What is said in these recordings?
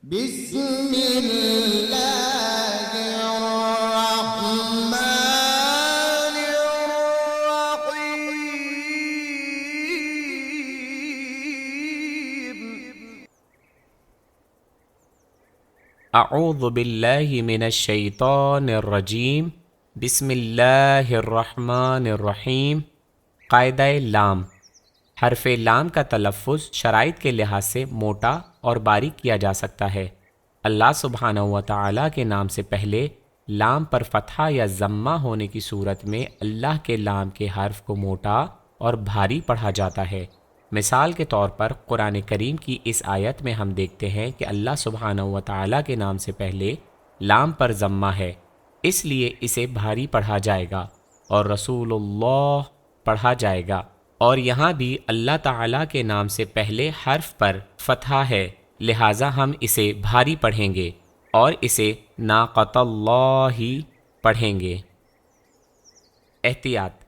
بسم اللہ الرحمن الرحیم۔ اعوذ باللہ من الشیطان الرجیم، بسم اللہ الرحمن الرحیم۔ قاعدہ لام۔ حرف لام کا تلفظ شرائط کے لحاظ سے موٹا اور باریک کیا جا سکتا ہے۔ اللہ سبحانہ و تعالیٰ کے نام سے پہلے لام پر فتحہ یا ضمہ ہونے کی صورت میں اللہ کے لام کے حرف کو موٹا اور بھاری پڑھا جاتا ہے۔ مثال کے طور پر قرآن کریم کی اس آیت میں ہم دیکھتے ہیں کہ اللہ سبحانہ و تعالیٰ کے نام سے پہلے لام پر ضمہ ہے، اس لیے اسے بھاری پڑھا جائے گا، اور رسول اللہ پڑھا جائے گا۔ اور یہاں بھی اللہ تعالیٰ کے نام سے پہلے حرف پر فتحہ ہے، لہٰذا ہم اسے بھاری پڑھیں گے اور اسے ناقۃ اللہ پڑھیں گے۔ احتیاط: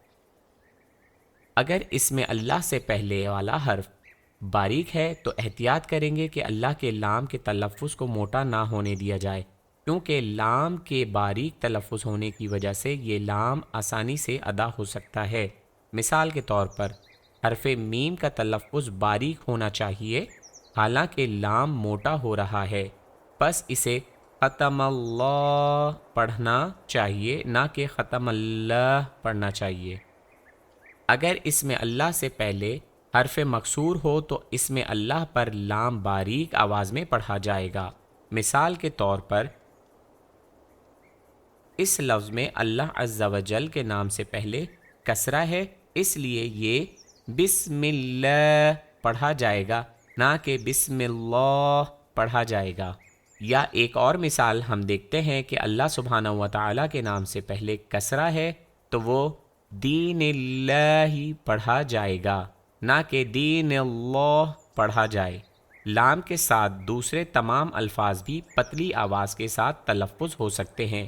اگر اس میں اللہ سے پہلے والا حرف باریک ہے تو احتیاط کریں گے کہ اللہ کے لام کے تلفظ کو موٹا نہ ہونے دیا جائے، کیونکہ لام کے باریک تلفظ ہونے کی وجہ سے یہ لام آسانی سے ادا ہو سکتا ہے۔ مثال کے طور پر حرف میم کا تلفظ باریک ہونا چاہیے، حالانکہ لام موٹا ہو رہا ہے، پس اسے ختم اللہ پڑھنا چاہیے، نہ کہ ختم اللہ پڑھنا چاہیے۔ اگر اس میں اللہ سے پہلے حرف مکسور ہو تو اس میں اللہ پر لام باریک آواز میں پڑھا جائے گا۔ مثال کے طور پر اس لفظ میں اللہ عز و جل کے نام سے پہلے کسرہ ہے، اس لیے یہ بسم اللہ پڑھا جائے گا، نہ کہ بسم اللہ پڑھا جائے گا۔ یا ایک اور مثال ہم دیکھتے ہیں کہ اللہ سبحانہ و تعالیٰ کے نام سے پہلے کسرہ ہے تو وہ دین اللہ پڑھا جائے گا، نہ کہ دین اللہ پڑھا جائے۔ لام کے ساتھ دوسرے تمام الفاظ بھی پتلی آواز کے ساتھ تلفظ ہو سکتے ہیں۔